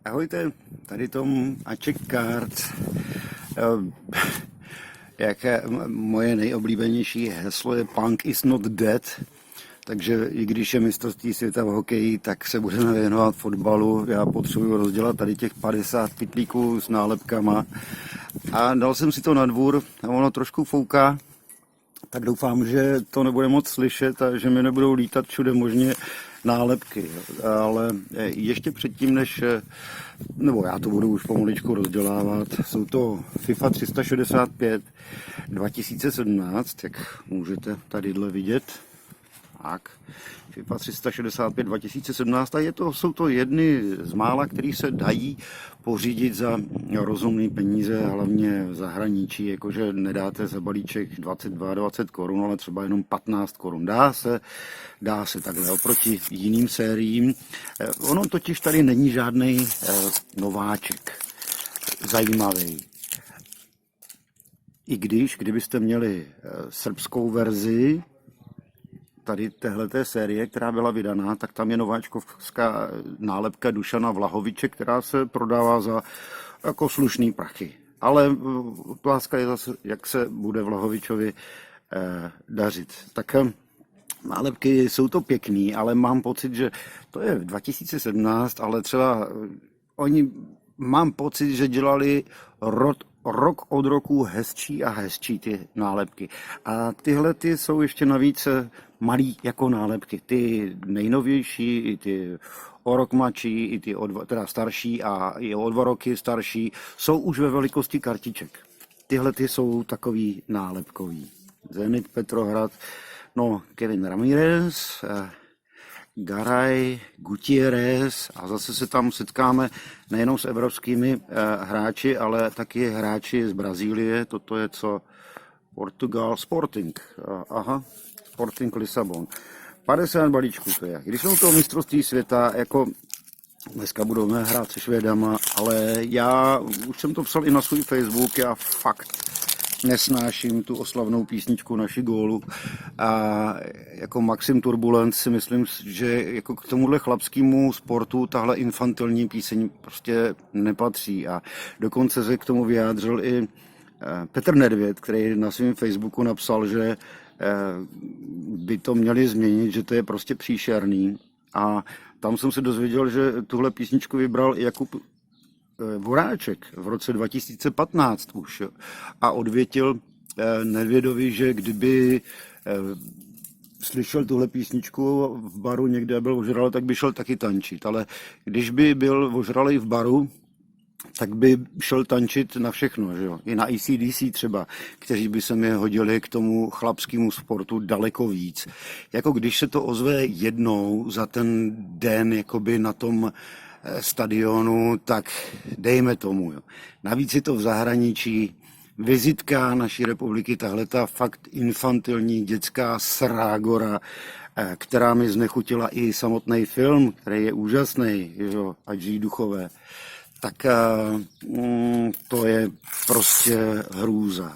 Ahojte, tady Tom a Czech Cards. Moje nejoblíbenější heslo je Punk is not dead, takže i když je mistrovství světa v hokeji, tak se budeme věnovat fotbalu. Já potřebuji rozdělat tady těch 50 pytlíků s nálepkama a dal jsem si to na dvůr a ono trošku fouká, tak doufám, že to nebude moc slyšet a že mi nebudou lítat všude možně nálepky. Ale ještě předtím, nebo já to budu už pomaličku rozdělávat, jsou to FIFA 365 2017, jak můžete tadyhle vidět. Tak, FIFA 365 2017 a jsou to jedny z mála, které se dají pořídit za rozumné peníze, hlavně v zahraničí, jakože nedáte za balíček 22-20 korun, ale třeba jenom 15 korun. Dá se takhle oproti jiným sériím. Ono totiž tady není žádný nováček zajímavý. I kdybyste měli srbskou verzi tady téhleté série, která byla vydaná, tak tam je nováčkovská nálepka Dušana Vlahoviče, která se prodává za jako slušný prachy. Ale otázka je zase, jak se bude Vlahovičovi dařit. Tak nálepky jsou to pěkný, ale mám pocit, že to je 2017, ale třeba mám pocit, že dělali rok od roku hezčí a hezčí ty nálepky. A tyhle ty jsou ještě navíc malý jako nálepky. Ty nejnovější, i ty o rok mladší, i ty teda starší a i o 2 roky starší, jsou už ve velikosti kartiček. Tyhle ty jsou takový nálepkový. Zenit Petrohrad, no Kevin Ramirez, Garay, Gutierrez a zase se tam setkáme nejenom s evropskými hráči, ale taky hráči z Brazílie. Toto je co? Portugal, Sporting. Sporting Lisabon. 50 balíčků to je. Když jsou to mistrovství světa, jako dneska budeme hrát se Švédama, ale já už jsem to psal i na svůj Facebook, já fakt nesnáším tu oslavnou písničku Naši gólu a jako Maxim Turbulence si myslím, že jako k tomuhle chlapskému sportu tahle infantilní píseň prostě nepatří a dokonce se k tomu vyjádřil i Petr Nedvěd, který na svém Facebooku napsal, že by to měli změnit, že to je prostě příšerný a tam jsem se dozvěděl, že tuhle písničku vybral i Jakub Voráček v roce 2015 už a odvětil Nedvědovi, že kdyby slyšel tuhle písničku v baru někde a byl ožralý, tak by šel taky tančit, ale když by byl ožralý v baru, tak by šel tančit na všechno, že jo? I na AC/DC třeba, kteří by se mi hodili k tomu chlapskému sportu daleko víc. Jako když se to ozve jednou za ten den jakoby na tom stadionu, tak dejme tomu. Jo. Navíc je to v zahraničí, vizitka naší republiky, tahle ta fakt infantilní dětská srágora, která mi znechutila i samotný film, který je úžasný, jo, ať žijí duchové, tak to je prostě hrůza.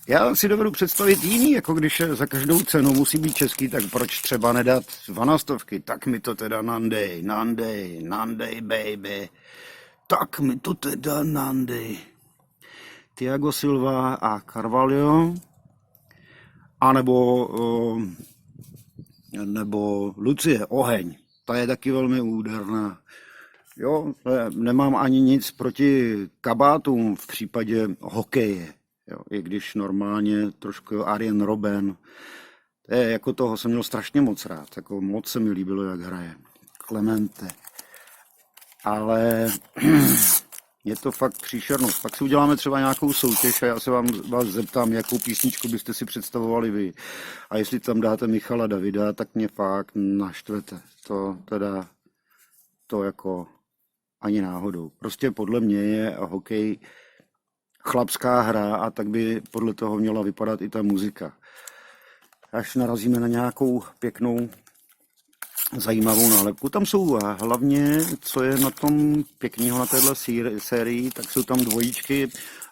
Já si dovedu představit jiný, jako když za každou cenu musí být český, tak proč třeba nedat 12, tak mi to teda nandej, baby, tak mi to teda nandej. Thiago Silva a Carvalho, nebo Lucie Oheň, ta je taky velmi úderná. Jo, nemám ani nic proti kabátům v případě hokeje. Jo, i když normálně trošku Arjen Robben, jako toho jsem měl strašně moc rád, jako moc se mi líbilo, jak hraje Clemente. Ale je to fakt příšernost. Pak si uděláme třeba nějakou soutěž a já se vás zeptám, jakou písničku byste si představovali vy. A jestli tam dáte Michala Davida, tak mě fakt naštvete. To jako ani náhodou. Prostě podle mě je hokej chlapská hra a tak by podle toho měla vypadat i ta muzika. Až narazíme na nějakou pěknou, zajímavou nálepku. Tam jsou hlavně, co je na tom pěkného na téhle sérii, tak jsou tam dvojičky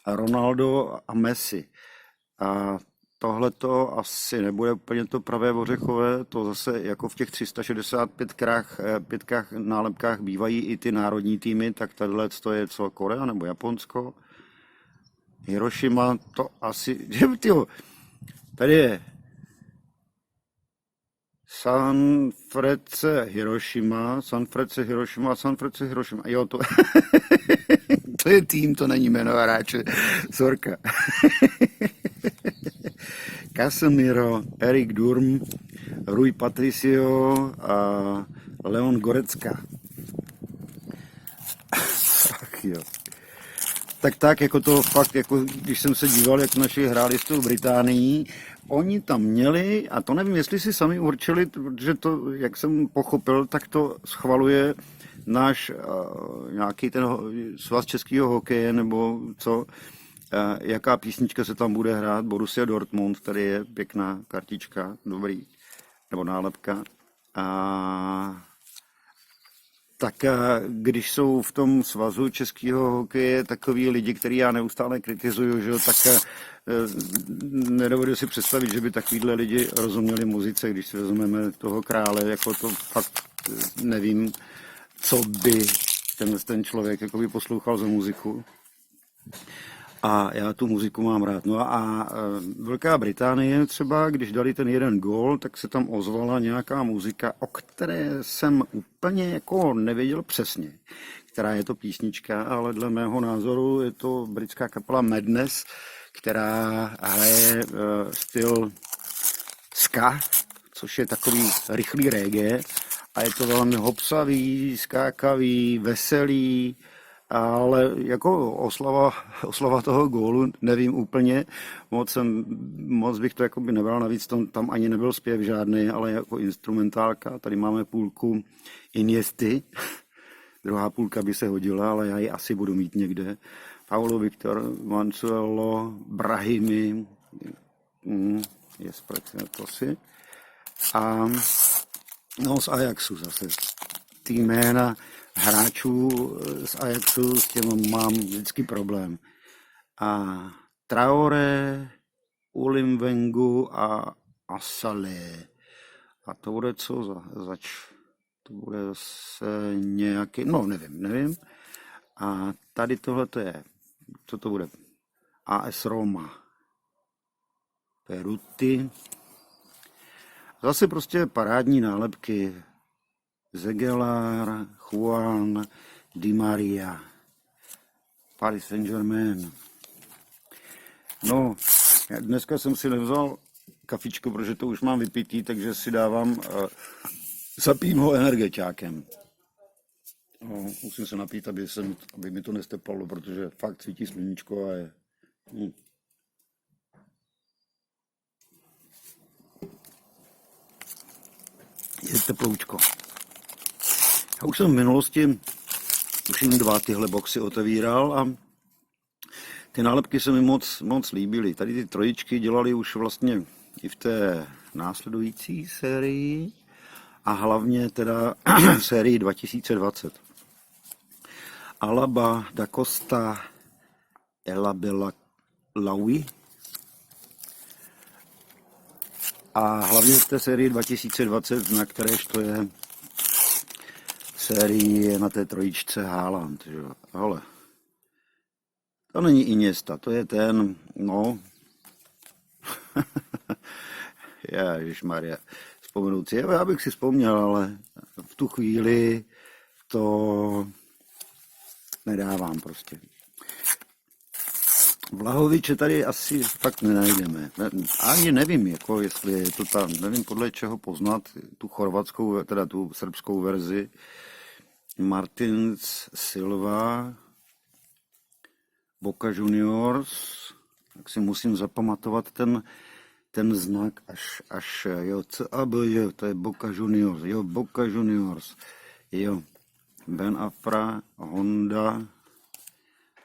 Ronaldo a Messi. A tohle to asi nebude úplně to pravé ořechové, to zase jako v těch 365 nálepkách bývají i ty národní týmy, tak tahle to je co, Korea nebo Japonsko? Hirošima, to asi, tyjo, tady je Sanfrecce Hirošima, Sanfrecce Hirošima, jo, to, to je tým, to není jméno hráče, sorka. Casemiro, Erik Durm, Rui Patricio a Leon Gorecka. Ach jo. Tak, jako to fakt, jako když jsem se díval, jak naši hráli s tou Británií, oni tam měli, a to nevím, jestli si sami určili, protože to, jak jsem pochopil, tak to schvaluje náš nějaký ten svaz českého hokeje, nebo co, jaká písnička se tam bude hrát. Borussia Dortmund, tady je pěkná kartička, dobrý, nebo nálepka. Tak když jsou v tom svazu českého hokeje takový lidi, který já neustále kritizuju, že, tak nedovedu si představit, že by takovýhle lidi rozuměli muzice, když si vezmeme toho krále, jako to fakt nevím, co by ten člověk jakoby poslouchal za muziku. A já tu muziku mám rád. No a Velká Británie třeba, když dali ten jeden gól, tak se tam ozvala nějaká muzika, o které jsem úplně jako nevěděl přesně, která je to písnička, ale dle mého názoru je to britská kapela Madness, která hraje styl ska, což je takový rychlý reggae a je to velmi hopsavý, skákavý, veselý, ale jako oslava toho gólu nevím úplně, moc bych to jako by nebral, navíc tam ani nebyl zpěv žádný, ale jako instrumentálka, tady máme půlku Iniesty, druhá půlka by se hodila, ale já ji asi budu mít někde. Paulo Victor, Manzuelo, Brahimi, je to si. A no z Ajaxu zase, ty jména hráčů z Ajaxu, s těm mám vždycky problém. A Traoré, Ulimwengu a Asale. A to bude co zač? To bude zase nějaký, no nevím. A tady tohle to je, co to bude? AS Roma. Peruty. Zase prostě parádní nálepky. Zegelar, Juan, Di Maria, Paris Saint-Germain. No, dneska jsem si nevzal kafičko, protože to už mám vypitý, takže si dávám, zapím ho energetiákem. No, musím se napít, aby mi to nestepalo, protože fakt svítí sluníčko a je... Je teploučko. Já už jsem v minulosti už jen 2 tyhle boxy otevíral a ty nálepky se mi moc líbily. Tady ty trojičky dělali už vlastně i v té následující sérii a hlavně teda sérii 2020. Alaba, Da Costa, Ela Bella Laui a hlavně v té sérii 2020, na kteréž to je sérii na té trojičce Haaland, že jo. Ale to není Iniesta, to je ten, no, ježišmarja, vzpomenout si, já bych si vzpomněl, ale v tu chvíli to nedávám prostě. Vlahoviče tady asi fakt nenajdeme. Ani nevím, jako jestli je to tam, nevím podle čeho poznat tu chorvatskou, teda tu srbskou verzi. Martins, Silva, Boca Juniors, tak si musím zapamatovat ten znak, až jo, jo, to je Boca Juniors, jo, Boca Juniors, jo, Ben Afra, Honda,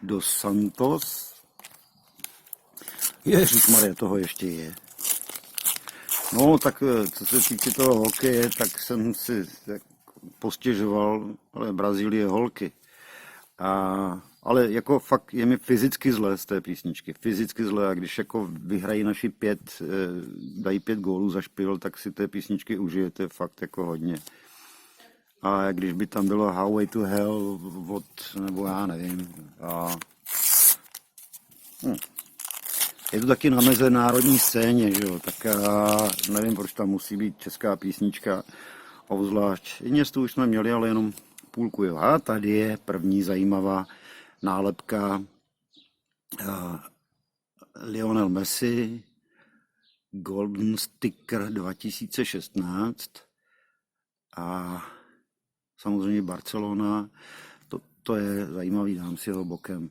Dos Santos, ježišmarja, toho ještě je. No, tak co se týče toho hokeje, tak jsem si postěžoval, ale Brazílie holky. A Ale jako fakt je mi fyzicky zle z té písničky, fyzicky zle a když jako vyhrají naši dají 5 gólů za Špil, tak si té písničky užijete fakt jako hodně. A když by tam bylo Highway to Hell nebo já nevím. Je to taky na mezinárodní scéně, že jo, tak já nevím, proč tam musí být česká písnička, obzvlášť. Městu už jsme měli, ale jenom půlku, jo. A tady je první zajímavá nálepka Lionel Messi, Golden Sticker 2016 a samozřejmě Barcelona, to je zajímavý, dám si ho bokem.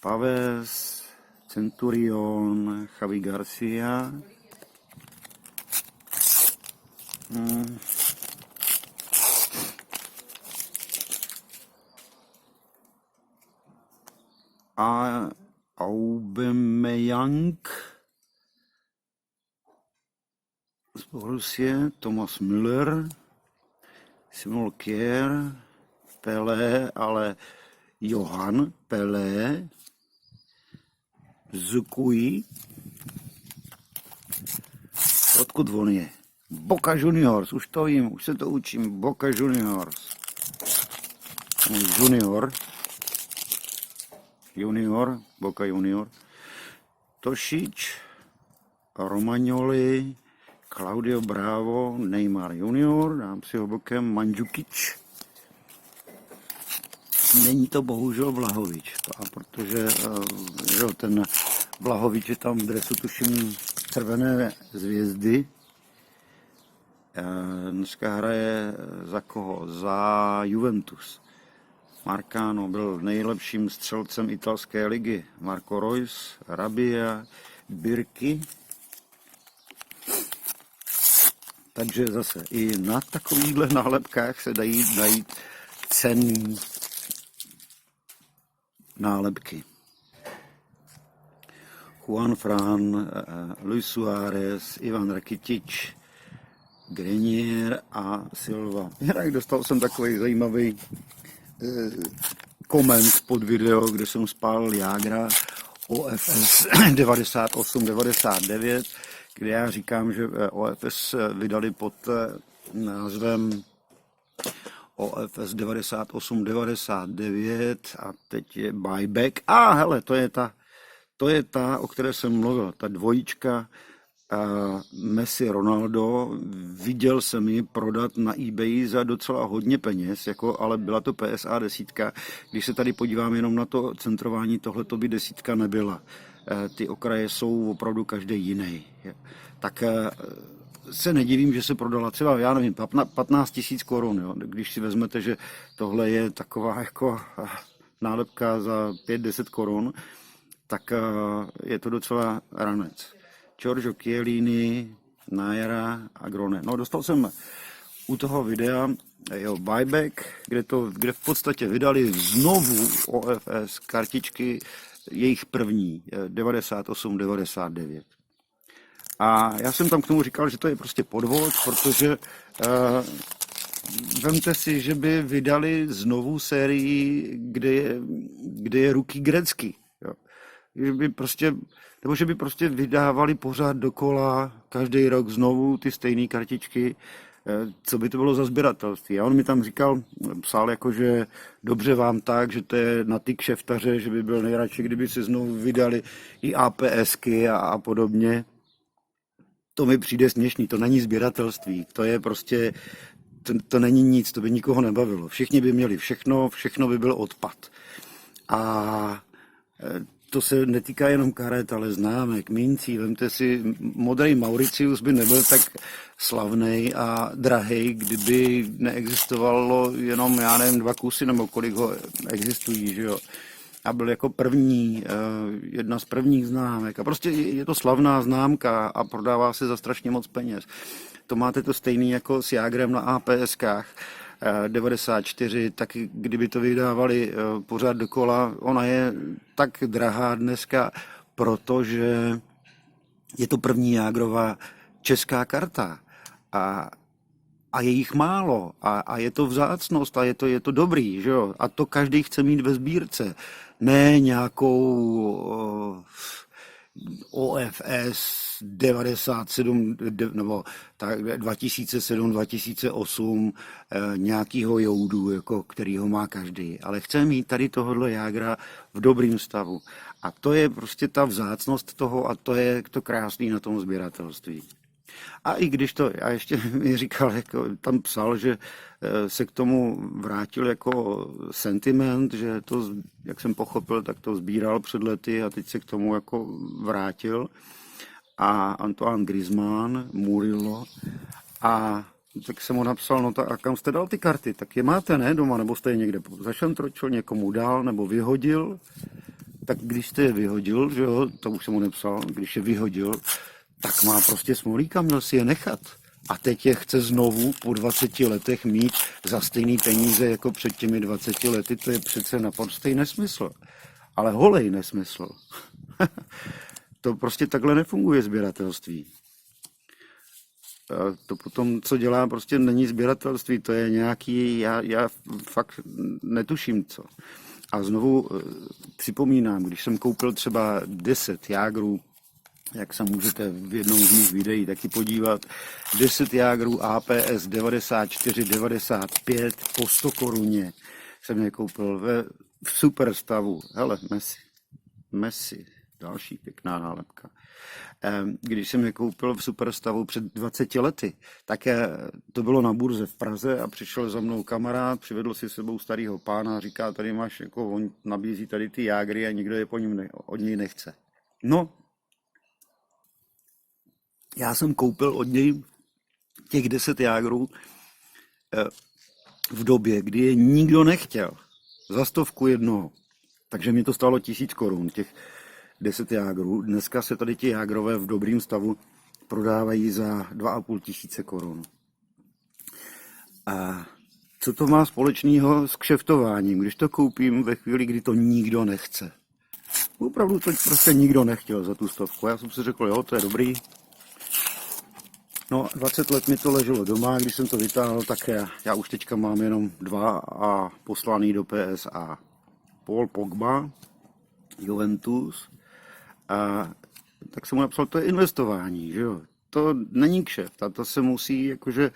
Pavés, Centurion, Javi Garcia. A Aubameyang z Borussie, Thomas Müller, Simon Kjær, Pelé, ale Johan Pelé, Zukui. Odkud on je? Boca Juniors, už to vím, už se to učím. Boca Juniors. Junior, Boca Junior. Tošič, Romagnoli, Claudio Bravo, Neymar Junior, dám si ho bokem, Mandžukič. Není to bohužel Vlahovič, protože ten Vlahovič je tam v dresu, tuším, Červené Zvězdy. Dneska hraje za koho? Za Juventus. Marcano byl nejlepším střelcem italské ligy. Marco Reus, Rabia, Birky. Takže zase i na takovýchhle nálepkách se dají najít cenný nálepky. Juan Fran, Luis Suárez, Ivan Rakitic, Grenier a Silva. Jinak dostal jsem takový zajímavý koment pod video, kde jsem spálil Jágra OFS 98-99, kde já říkám, že OFS vydali pod názvem OFS 98-99 a teď je buyback. Hele, to je ta, o které jsem mluvil, ta dvojička Messi Ronaldo. Viděl jsem ji prodat na eBay za docela hodně peněz, ale byla to PSA 10. Když se tady podívám jenom na to centrování, tohle to by 10 nebyla. Ty okraje jsou opravdu každý jiný. Tak se nedivím, že se prodala třeba, já nevím, 15 000 korun, jo? Když si vezmete, že tohle je taková jako nálepka za 5-10 korun, tak je to docela ranec. Giorgio Chiellini, Naira a Grone. No, dostal jsem u toho videa buyback, kde v podstatě vydali znovu OFS kartičky, jejich první, 98-99. A já jsem tam k tomu říkal, že to je prostě podvod, protože vemte si, že by vydali znovu sérii, kde je Ruky Grecky. Že by prostě vydávali pořád dokola každý rok znovu ty stejné kartičky, co by to bylo za sběratelství. A on mi tam psal jako, že dobře vám tak, že to je na ty kšeftaře, že by byl nejradši, kdyby si znovu vydali i APSky a podobně. To mi přijde směšný, to není sběratelství, to je prostě, to není nic, to by nikoho nebavilo. Všichni by měli všechno by byl odpad. A to se netýká jenom karet, ale známek, mincí. Vemte si, modrý Mauricius by nebyl tak slavnej a drahej, kdyby neexistovalo jenom, já nevím, 2 kusy, nebo kolik ho existují, že jo. A byl jako jedna z prvních známek. A prostě je to slavná známka a prodává se za strašně moc peněz. To máte to stejný jako s Jágrem na APSkách. 94, tak kdyby to vydávali pořád dokola, ona je tak drahá dneska, protože je to první Jágrová česká karta. A a je jich málo a je to vzácnost a je to dobrý, že jo? A to každý chce mít ve sbírce. Ne nějakou OFS 97 nebo tak 2007, 2008 nějakýho joudu, jako kterýho má každý. Ale chce mít tady tohohle jágra v dobrým stavu. A to je prostě ta vzácnost toho a to je to krásný na tom sběratelství. A i když to, a ještě mi říkal, jako tam psal, že se k tomu vrátil jako sentiment, že to, jak jsem pochopil, tak to sbíral před lety a teď se k tomu jako vrátil. A Antoine Griezmann, Murillo, a tak jsem mu napsal, no tak a kam jste dal ty karty? Tak je máte, ne, doma, nebo jste je někde zašantročil, někomu dal, nebo vyhodil? Tak když jste je vyhodil, že jo, to už jsem mu nepsal, když je vyhodil, tak má prostě smolíka, měl si je nechat. A teď je chce znovu po 20 letech mít za stejný peníze jako před těmi 20 lety, to je přece naprostý nesmysl. Ale holej nesmysl. To prostě takhle nefunguje sběratelství. To potom, co dělá, prostě není sběratelství, to je nějaký, já fakt netuším co. A znovu připomínám, když jsem koupil třeba 10 jágrů, jak se můžete v jednom z mých videí taky podívat, 10 jágrů APS 94-95 po 100 koruně jsem je koupil v super stavu. Hele, Messi, další pěkná nálepka. Když jsem je koupil v super stavu před 20 lety, tak to bylo na burze v Praze a přišel za mnou kamarád, přivedl si sebou starého pána a říká, tady máš, jako on nabízí tady ty jágry a nikdo je po něm od něj nechce. No, já jsem koupil od něj těch 10 jágrů v době, kdy je nikdo nechtěl. Za 100 jednoho. Takže mi to stálo 1000 korun, těch 10 jágrů. Dneska se tady ti jágrové v dobrým stavu prodávají za 2500 korun. A co to má společného s kšeftováním, když to koupím ve chvíli, kdy to nikdo nechce? Opravdu to prostě nikdo nechtěl za tu 100. Já jsem si řekl, jo, to je dobrý. No, 20 let mi to leželo doma, když jsem to vytáhl, tak já už teďka mám jenom 2 a poslaný do PSA. Paul Pogba, Juventus, a tak jsem mu napsal, to je investování, že jo. To není kšeft, a to se musí jakože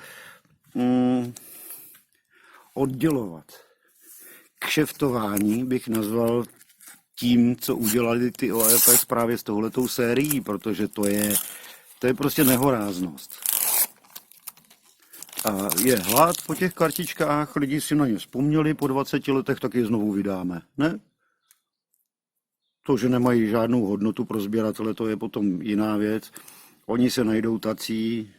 oddělovat. Kšeftování bych nazval tím, co udělali ty OFS právě s touhletou sérií, protože to je prostě nehoráznost. A je hlad po těch kartičkách, lidi si na ně vzpomněli, po 20 letech tak je znovu vydáme, ne? To, že nemají žádnou hodnotu pro sběratele, to je potom jiná věc. Oni se najdou tací,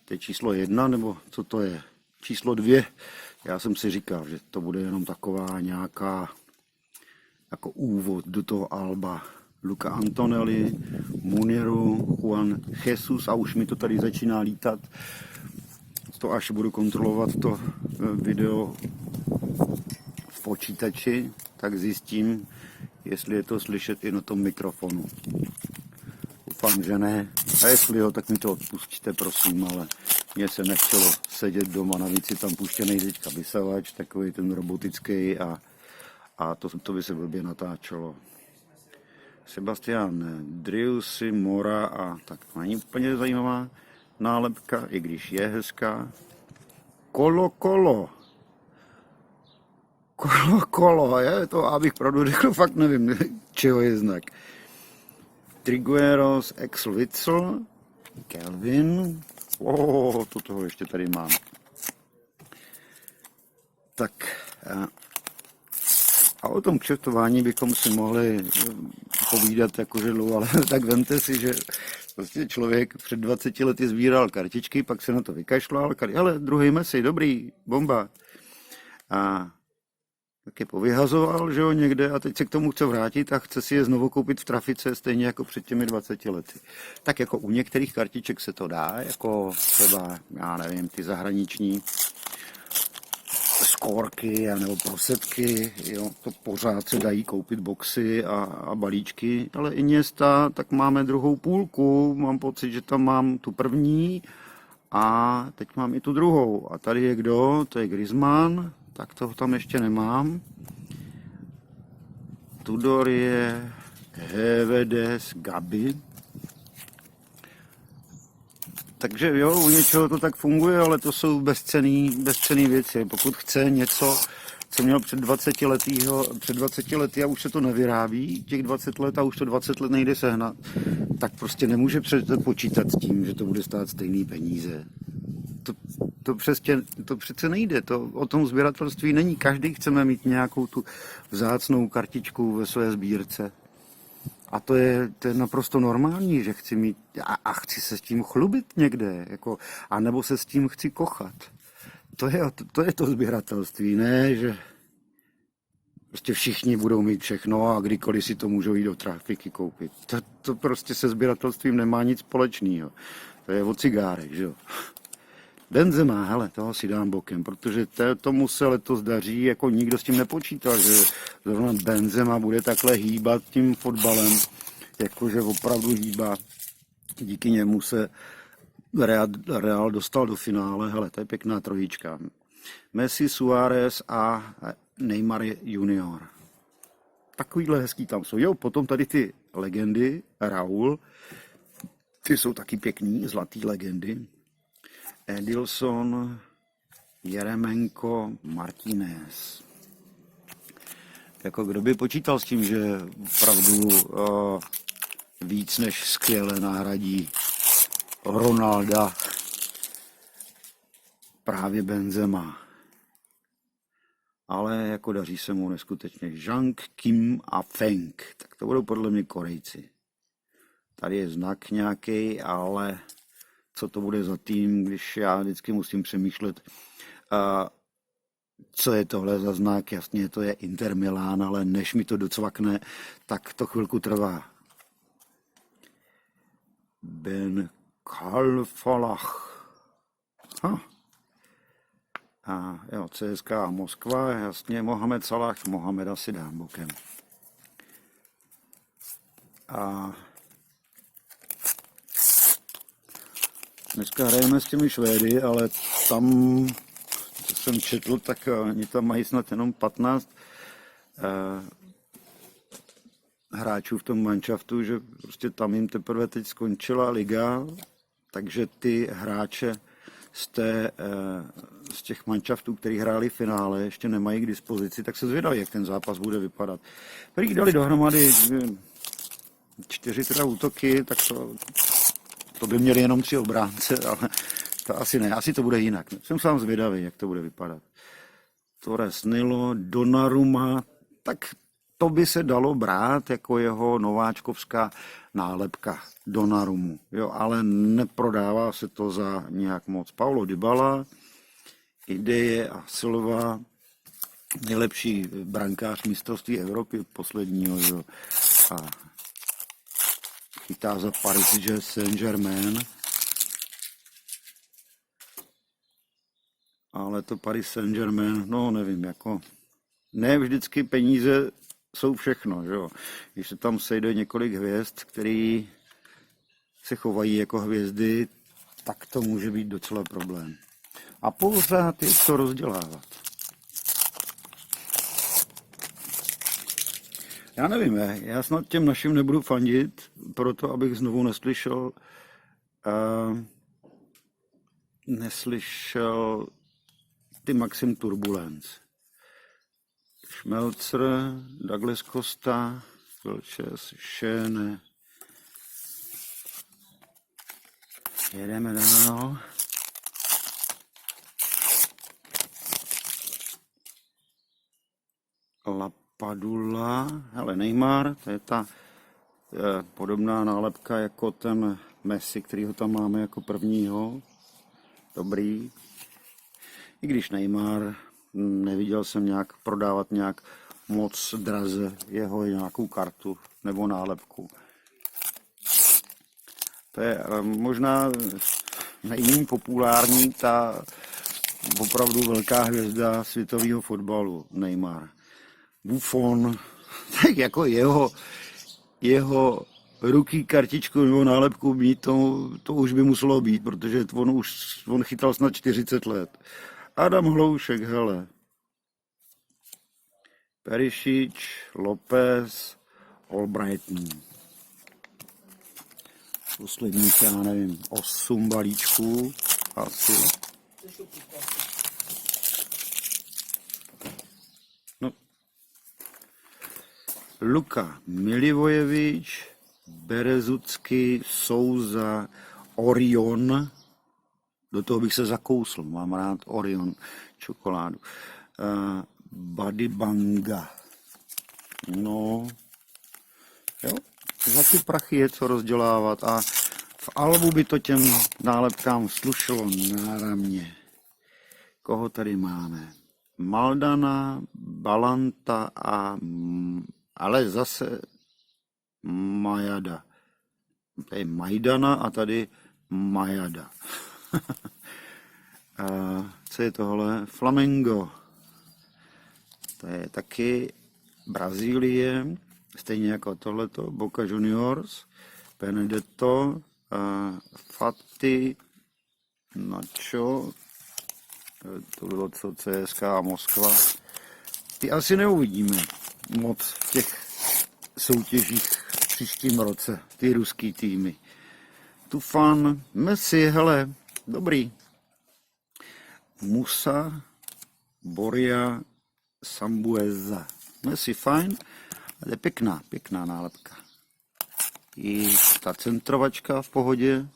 to je číslo 1, nebo co to je? Číslo 2. Já jsem si říkal, že to bude jenom taková nějaká jako úvod do toho alba. Luca Antonelli, Muniru, Juan Jesus a už mi to tady začíná lítat. To až budu kontrolovat to video v počítači, tak zjistím, jestli je to slyšet i na tom mikrofonu. Doufám, že ne. A jestli jo, tak mi to odpustíte, prosím, ale mně se nechtělo sedět doma, navíc je tam puštěný teďka vysavač, takový ten robotický a to by se blbě natáčelo. Sebastian Driussi, Mora a tak není úplně zajímavá nálepka, i když je hezká. Kolo, je to, abych pravdu řekl, fakt nevím, čeho je znak. Trigueros, Witzel, Kelvin, toho ještě tady mám. Tak a o tom kšeftování bychom si mohli povídat jakože dlouho, ale tak vemte si, že prostě člověk před 20 lety sbíral kartičky, pak se na to vykašlal, ale druhý Messi, dobrý, bomba. A tak je povyhazoval, že jo, někde a teď se k tomu chce vrátit a chce si je znovu koupit v trafice, stejně jako před těmi 20 lety. Tak jako u některých kartiček se to dá, jako třeba, já nevím, ty zahraniční skórky nebo prosetky, jo, to pořád se dají koupit boxy a balíčky, ale Iniesta, tak máme druhou půlku, mám pocit, že tam mám tu první A teď mám i tu druhou. A tady je kdo? To je Griezmann. Tak toho tam ještě nemám. Tudor je Hevedes Gabi. Takže jo, u něčeho to tak funguje, ale to jsou bezcenný věci. Pokud chce něco, co měl před 20 lety a už se to nevyrábí, těch 20 let a už to 20 let nejde sehnat, tak prostě nemůže počítat s tím, že to bude stát stejný peníze. To přece nejde, to o tom sběratelství není. Každý chceme mít nějakou tu vzácnou kartičku ve své sbírce. A to je naprosto normální, že chci mít a chci se s tím chlubit někde, jako, anebo se s tím chci kochat. To je to sběratelství, ne, že prostě všichni budou mít všechno a kdykoliv si to můžou jít do trafiky koupit. To prostě se sběratelstvím nemá nic společného. To je o cigárech, že jo. Benzema, hele, toho si dám bokem, protože tomu se letos daří, jako nikdo s tím nepočítal, že zrovna Benzema bude takhle hýbat tím fotbalem, jakože opravdu hýbá. Díky němu se Real dostal do finále, hele, to je pěkná trojička. Messi, Suárez a Neymar junior. Takovýhle hezký tam jsou. Jo, potom tady ty legendy, Raúl, ty jsou taky pěkný, zlatý legendy. Edilson, Jeremenko, Martinez. Jako kdo by počítal s tím, že opravdu víc než skvěle nahradí Ronalda právě Benzema. Ale jako daří se mu neskutečně. Zhang, Kim a Feng. Tak to budou podle mě Korejci. Tady je znak nějaký, ale co to bude za tým, když já vždycky musím přemýšlet, co je tohle za znak. Jasně, to je Inter Milán, ale než mi to docvakne, tak to chvilku trvá. Ben Kalfalach. A jo, CSKA Moskva, jasně, Mohamed Salah, Mohameda si dám bokem. A dneska hrajeme s těmi Švédy, ale tam, co jsem četl, tak oni tam mají snad jenom 15 hráčů v tom manšaftu, že prostě tam jim teprve teď skončila liga, takže ty hráče z těch manšaftů, který hráli v finále, ještě nemají k dispozici, tak se zvědají, jak ten zápas bude vypadat. Prý dali dohromady 4 teda útoky, tak to by měli jenom 3 obránce, ale to asi ne, asi to bude jinak. Jsem sám zvědavý, jak to bude vypadat. Torres, Nilo, Donnarumma, tak to by se dalo brát jako jeho nováčkovská nálepka Donnarummu, jo, ale neprodává se to za nějak moc. Paulo Dybala, Ideje a Silva, nejlepší brankář mistrovství Evropy posledního, jo, a chytá za Paris Saint-Germain. Ale to Paris Saint-Germain, no nevím, jako ne vždycky peníze jsou všechno, že jo. Když se tam sejde několik hvězd, který se chovají jako hvězdy, tak to může být docela problém. A pořád je to rozdělávat. Já nevím, já snad těm našim nebudu fandit, proto abych znovu neslyšel ty Maxim Turbulence. Schmelzer, Douglas Costa, Vilches, Schöne. Jedeme dál. Lapadula, hele, Neymar, to je ta podobná nálepka jako ten Messi, kterýho tam máme jako prvního. Dobrý. I když Neymar, neviděl jsem nějak prodávat nějak moc draze jeho nějakou kartu nebo nálepku. To je možná nejméně populární ta opravdu velká hvězda světového fotbalu, Neymar. Buffon, tak jako jeho ruky kartičku nebo nálepku mít, to už by muselo být, protože on chytal snad 40 let. Adam Hloušek, hele. Perišič, López, Albrighton. Posledních, já nevím, 8 balíčků asi. No. Luka Milivojevič, Berezucky, Souza, Orion. Do toho bych se zakousl, mám rád Orion čokoládu. Buddy Banga. No, jo, za ty prachy je co rozdělávat a v albu by to těm nálepkám slušelo náramně. Koho tady máme? Maldana, Balanta ale zase Majada. Tady Majdana a tady Majada. A co je tohle? Flamengo. To je taky Brazílie, stejně jako tohleto, Boca Juniors, Benedetto, Fati, Nacho, to bylo co CSKA a Moskva. Ty asi neuvidíme moc v těch soutěžích v příštím roce, ty ruský týmy. Tufan, Messi, hele, dobrý. Musa, Boria, Sambueza. Messi fajn, ale pěkná nálepka. I ta centrovačka v pohodě.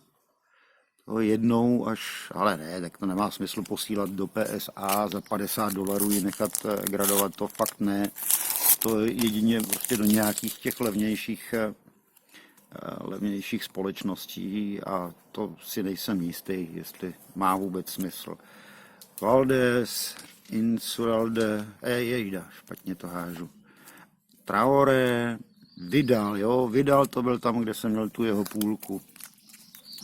To jednou až, ale ne, tak to nemá smysl posílat do PSA za $50 ji nechat gradovat, to fakt ne. To jedině prostě do nějakých těch levnějších společností a to si nejsem jistý, jestli má vůbec smysl. Valdés, Insulde, jejda, špatně to hážu. Traoré, Vidal, jo, Vidal to byl tam, kde jsem měl tu jeho půlku.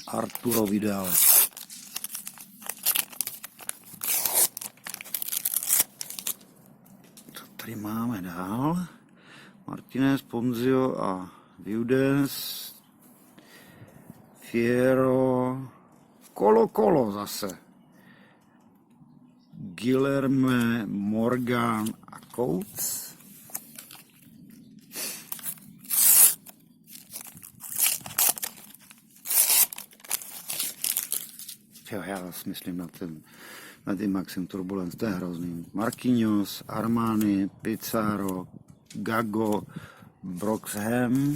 Arturo Vidal. Co tady máme dál? Martinez, Ponzio a Viudes. Fiero. Kolo zase. Guilherme, Morgan a Coates. Jo, já si myslím na ten Maxim Turbulence, to je hrozný. Marquinhos, Armani, Pizarro, Gago, Broxham.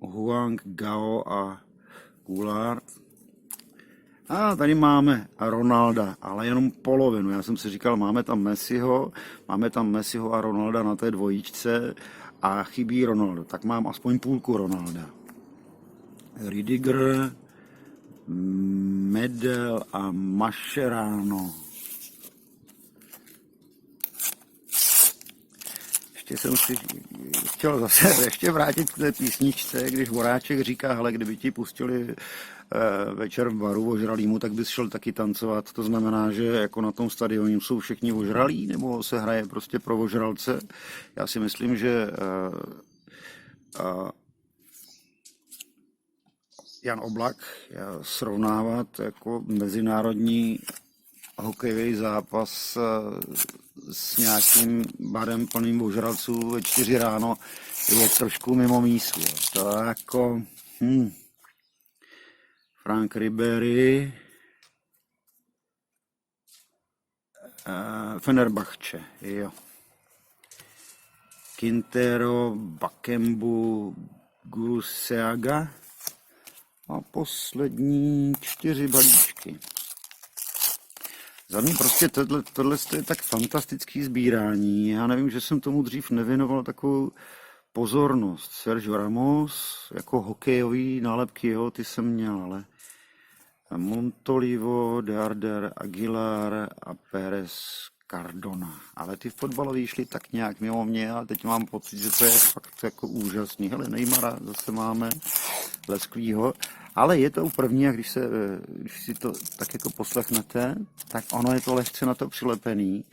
Huang, Gao a Goulart. A tady máme Ronalda, ale jenom polovinu. Já jsem si říkal, máme tam Messiho a Ronalda na té dvojičce a chybí Ronaldo. Tak mám aspoň půlku Ronalda. Rüdiger, Medel a Mascherano. Ještě jsem si chtěl zase ještě vrátit k té písničce, když Voráček říká, hele, kdyby ti pustili večer v baru ožralýmu, tak bys šel taky tancovat. To znamená, že jako na tom stadionu jsou všichni ožralí, nebo se hraje prostě pro ožralce. Já si myslím, že Jan Oblak srovnávat jako mezinárodní hokejový zápas s nějakým barem plným ožralců ve 4 ráno je trošku mimo mísu. To jako Frank Ribery, Fenerbahce, jo. Quintero, Bakembu, Guruseaga a poslední 4 balíčky. Za mě prostě tohle je tak fantastický sbírání. Já nevím, že jsem tomu dřív nevěnoval takovou pozornost. Sergio Ramos, jako hokejový nálepky, jo, ty jsem měl, ale Montolivo, Darder, Aguilar a Pérez Cardona. Ale ty fotbalový šli tak nějak mimo mě a teď mám pocit, že to je fakt jako úžasný. Hele, Neymara zase máme, lesklýho. Ale je to první a když si to tak jako poslechnete, tak ono je to lehce na to přilepený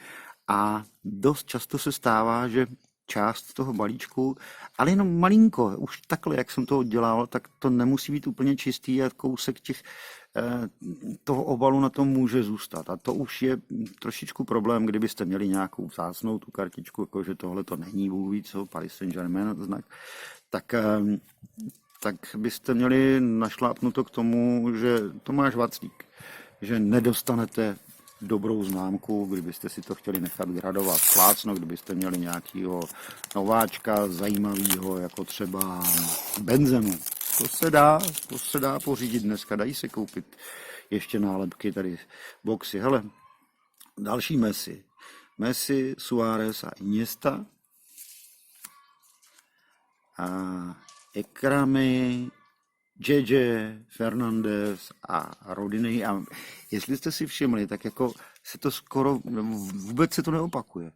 a dost často se stává, že část toho balíčku, ale jenom malinko, už takhle, jak jsem to dělal, tak to nemusí být úplně čistý a kousek toho obalu na tom může zůstat. A to už je trošičku problém, kdybyste měli nějakou vzácnou tu kartičku, jakože tohle to není Bůh ví co, Paris Saint-Germain znak, tak byste měli našlápnuto k tomu, že Tomáš Vaclík, že nedostanete dobrou známku, kdybyste si to chtěli nechat gradovat plácno, kdybyste měli nějakého nováčka zajímavého, jako třeba Benzemu. To se dá pořídit dneska, dají se koupit ještě nálepky tady boxy. Hele, další Messi, Suárez a Iniesta. A Ekramy, JJ, Fernandez a Rodinei. A jestli jste si všimli, tak jako se to skoro, vůbec se to neopakuje.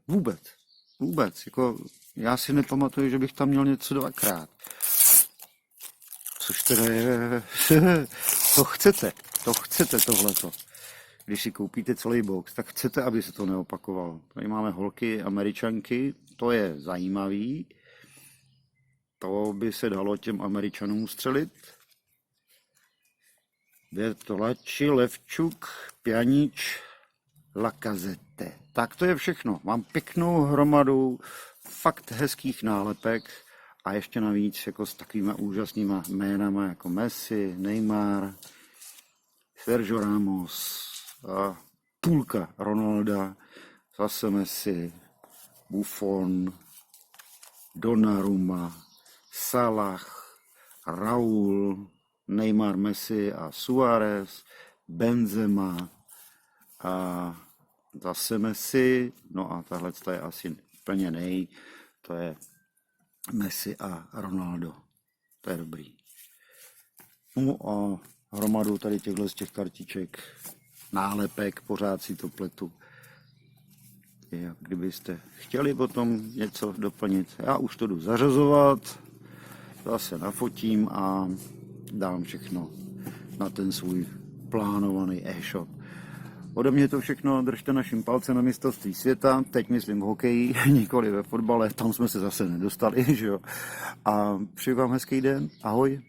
Vůbec. Jako já si nepamatuju, že bych tam měl něco dvakrát. Což teda je, to chcete tohleto. Když si koupíte celý box, tak chcete, aby se to neopakovalo. Tady máme holky, Američanky, to je zajímavý. To by se dalo těm Američanům střelit. Větolači, Levčuk, Pjanič, Lacazette. Tak to je všechno. Mám pěknou hromadu fakt hezkých nálepek a ještě navíc jako s takovýma úžasnýma jménama jako Messi, Neymar, Sergio Ramos, a půlka Ronalda, zase Messi, Buffon, Donnarumma, Salah, Raúl, Neymar, Messi a Suárez, Benzema a zase Messi, no a tahle je asi plně to je Messi a Ronaldo. To je dobrý. No a hromadu tady z těch kartiček, nálepek, pořád si to pletu. Kdybyste chtěli potom něco doplnit, já už to jdu zařazovat, zase nafotím a dám všechno na ten svůj plánovaný e-shop. Ode mě to všechno, držte naším palcem na mistrovství světa, teď myslím v hokeji, nikoli ve fotbale, tam jsme se zase nedostali, že jo. A přeji vám hezký den, ahoj.